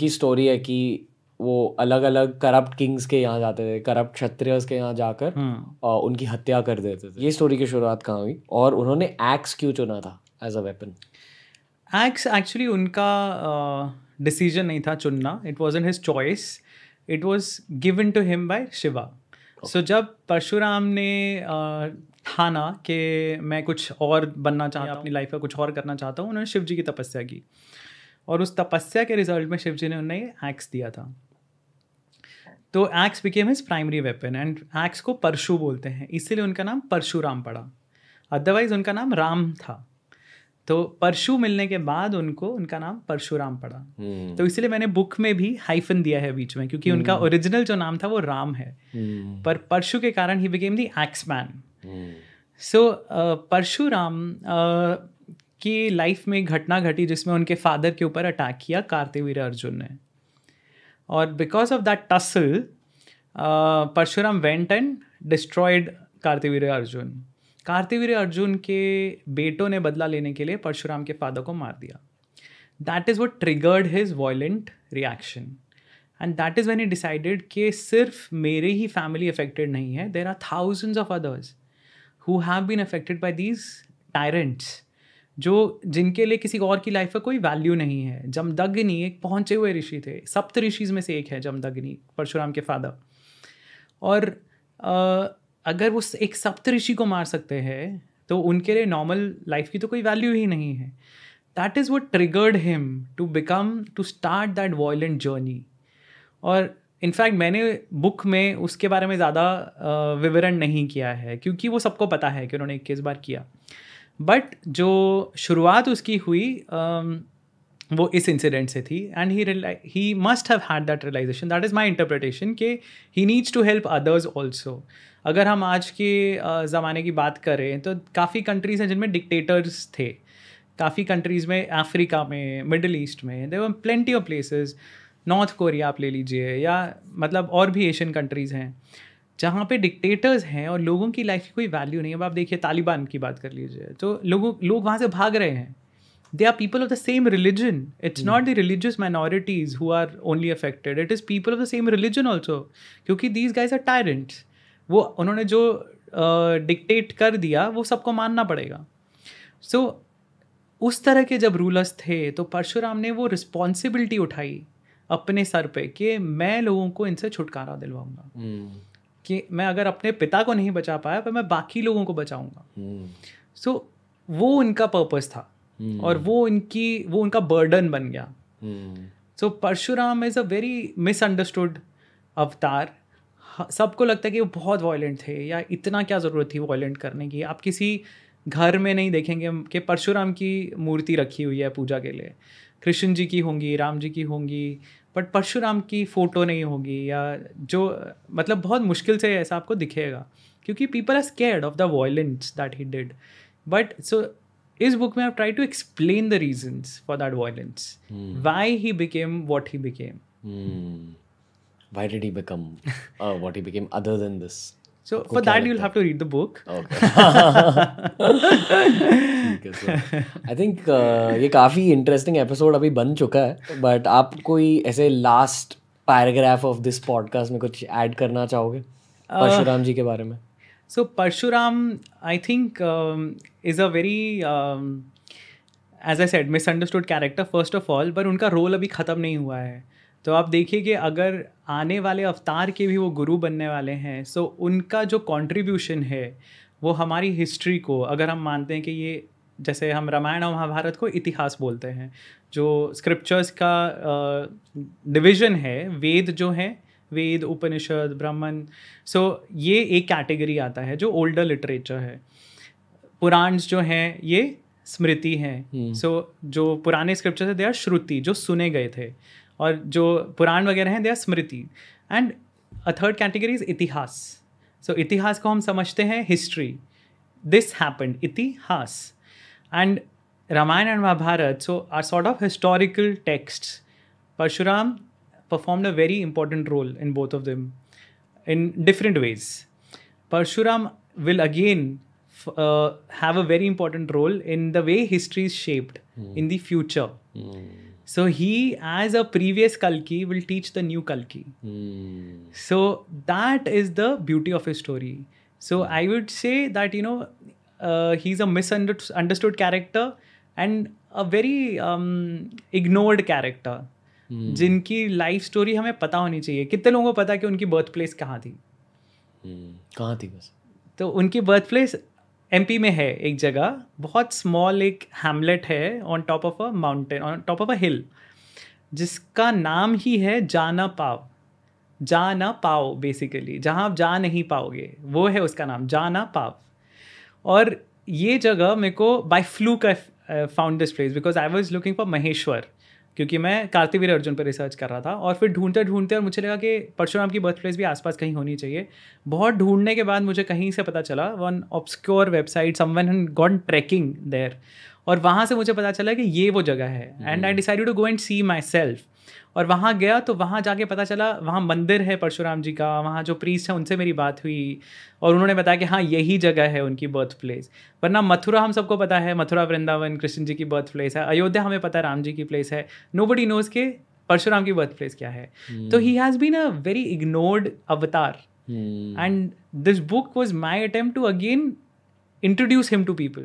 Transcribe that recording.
उनकी स्टोरी है कि वो अलग अलग करप्ट किंग्स के यहाँ जाते थे, करप्ट क्षत्रियस के यहाँ जाकर उनकी हत्या कर देते थे। ये स्टोरी की शुरुआत कहाँ हुई और उन्होंने एक्स क्यों चुना था as a weapon? Axe actually उनका डिसीजन नहीं था चुनना, it wasn't his choice, it was given to him by Shiva. So जब परशुराम ने ठाना कि मैं कुछ और बनना चाहता हूँ, अपनी लाइफ में कुछ और करना चाहता हूँ, उन्होंने शिव जी की तपस्या की और उस तपस्या के रिजल्ट में शिव जी ने उन्हें एक्स दिया था। तो x became his primary weapon and x को परशु बोलते हैं, इसीलिए उनका नाम परशुराम पड़ा, अदरवाइज उनका नाम राम था। तो परशु मिलने के बाद उनको उनका नाम परशुराम पड़ा। तो इसलिए मैंने बुक में भी हाइफन दिया है बीच में, क्योंकि उनका ओरिजिनल जो नाम था वो राम है, पर परशु के कारण ही became the axe man. So Parshuram की लाइफ में एक घटना घटी जिसमें उनके फादर के ऊपर अटैक किया कार्तिवीर्य अर्जुन ने, और because of that tussle Parshuram went and destroyed Kartavirya Arjun. Kartavirya Arjun के बेटों ने बदला लेने के लिए परशुराम के फादर को मार दिया। That is what triggered his violent reaction and that is when he decided कि सिर्फ मेरे ही फैमिली अफेक्टेड नहीं है, there are thousands of others who have been affected by these tyrants, जो जिनके लिए किसी और की लाइफ का कोई वैल्यू नहीं है। जमदग्नि एक पहुँचे हुए ऋषि थे, सप्त ऋषिज में से एक है जमदग्नि, परशुराम के फादर। और अगर वो एक सप्त ऋषि को मार सकते हैं तो उनके लिए नॉर्मल लाइफ की तो कोई वैल्यू ही नहीं है। That is what triggered him to start that violent journey. और इनफैक्ट मैंने बुक में उसके बारे में ज़्यादा विवरण नहीं किया है, क्योंकि वो सबको पता है कि उन्होंने 21 बार किया। बट जो शुरुआत उसकी हुई वो इस इंसिडेंट से थी, and he must have had that realization, that is my interpretation, कि he needs to help others also. अगर हम आज के ज़माने की बात करें तो काफ़ी कंट्रीज़ हैं जिनमें डिक्टेटर्स थे, काफ़ी कंट्रीज़ में, अफ्रीका में, मिडल ईस्ट में, there were plenty of places, north Korea आप ले लीजिए, या मतलब और भी एशियन कंट्रीज़ हैं जहाँ पे डिक्टेटर्स हैं और लोगों की लाइफ की कोई वैल्यू नहीं है। अब आप देखिए तालिबान की बात कर लीजिए, तो लोग वहाँ से भाग रहे हैं। They are people of the same religion. It's not the religious minorities who are only affected. It is people of the same religion also. क्योंकि these guys are tyrants. वो उन्होंने जो डिक्टेट कर दिया वो सबको मानना पड़ेगा। So उस तरह के जब रूलर्स थे तो परशुराम ने वो रिस्पॉन्सिबिलिटी उठाई अपने सर पे कि मैं लोगों को इनसे छुटकारा दिलवाऊंगा, कि मैं अगर अपने पिता को नहीं बचा पाया पर मैं बाकी लोगों को बचाऊंगा। So वो उनका पर्पस था और वो उनका बर्डन बन गया। So Parshuram is a very misunderstood avatar. सबको लगता है कि वो बहुत वायलेंट थे, या इतना क्या ज़रूरत थी वायलेंट करने की। आप किसी घर में नहीं देखेंगे कि परशुराम की मूर्ति रखी हुई है पूजा के लिए। कृष्ण जी की होंगी, राम जी की होंगी, बट परशुराम की फ़ोटो नहीं होगी, या जो मतलब बहुत मुश्किल से ऐसा आपको दिखेगा, क्योंकि people are scared of the violence that he did. But so इस बुक में I try to explain the reasons for that violence, why he became what he became, why did he become what he became other than this? So for that you'll have to read the book. Okay. ठीक है sir. I think ये काफ़ी interesting episode अभी बन चुका है, but आप कोई ऐसे last paragraph of this podcast में कुछ ऐड करना चाहोगे परशुराम जी के बारे में? So Parshuram, I think, is a very, as I said, misunderstood character first of all, पर उनका रोल अभी ख़त्म नहीं हुआ है। तो आप देखिए कि अगर आने वाले अवतार के भी वो गुरु बनने वाले हैं, सो उनका जो कंट्रीब्यूशन है वो हमारी हिस्ट्री को, अगर हम मानते हैं कि ये, जैसे हम रामायण और महाभारत को इतिहास बोलते हैं, जो स्क्रिप्चर्स का डिवीज़न है, वेद जो है, वेद, उपनिषद, ब्राह्मण, सो ये एक कैटेगरी आता है जो ओल्डर लिटरेचर है। पुराण्स जो हैं ये स्मृति हैं। सो जो पुराने स्क्रिप्चर्स है दे आर श्रुति, जो सुने गए थे, और जो पुराण वगैरह हैं they are smriti. And a third category is itihas. So itihas को हम समझते हैं history, this happened, itihas. And Ramayan and Mahabharat so are sort of historical texts. Parshuram performed a very important role in both of them in different ways. Parshuram will again have a very important role in the way history is shaped in the future. So he, as a previous Kalki, will teach the new Kalki. So that is the beauty of his story. So I would say that, you know, he's a misunderstood character and a very ignored character. जिनकी life story हमें पता होनी चाहिए. कितने लोगों को पता है कि उनकी बर्थ प्लेस कहाँ थी? कहाँ थी बस? तो उनकी बर्थ प्लेस MP में है एक जगह, बहुत स्मॉल एक हैमलेट है on top of a mountain, on top of a hill, जिसका नाम ही है जाना पाव. जाना पाओ बेसिकली, जहाँ आप जा नहीं पाओगे, वो है उसका नाम, जाना पाव. और ये जगह मेरे को by fluke I found this place because I was looking for Maheshwar, क्योंकि मैं कार्तिवीर अर्जुन पर रिसर्च कर रहा था. और फिर ढूंढते ढूंढते और मुझे लगा कि परशुराम की बर्थ प्लेस भी आसपास कहीं होनी चाहिए. बहुत ढूंढने के बाद मुझे कहीं से पता चला, one obscure website, someone had gone trekking there, और वहाँ से मुझे पता चला कि ये वो जगह है. And I decided to go and see myself. और वहाँ गया तो वहाँ जाके पता चला वहाँ मंदिर है परशुराम जी का, वहाँ जो प्रीस्ट है उनसे मेरी बात हुई और उन्होंने बताया कि हाँ यही जगह है उनकी बर्थ प्लेस. वरना मथुरा हम सबको पता है, मथुरा वृंदावन कृष्ण जी की बर्थ प्लेस है. अयोध्या हमें पता है राम जी की प्लेस है. नोबडी नोज के परशुराम की बर्थ प्लेस क्या है. तो he has been a very ignored अवतार. And this book was my attempt to again introduce him to people.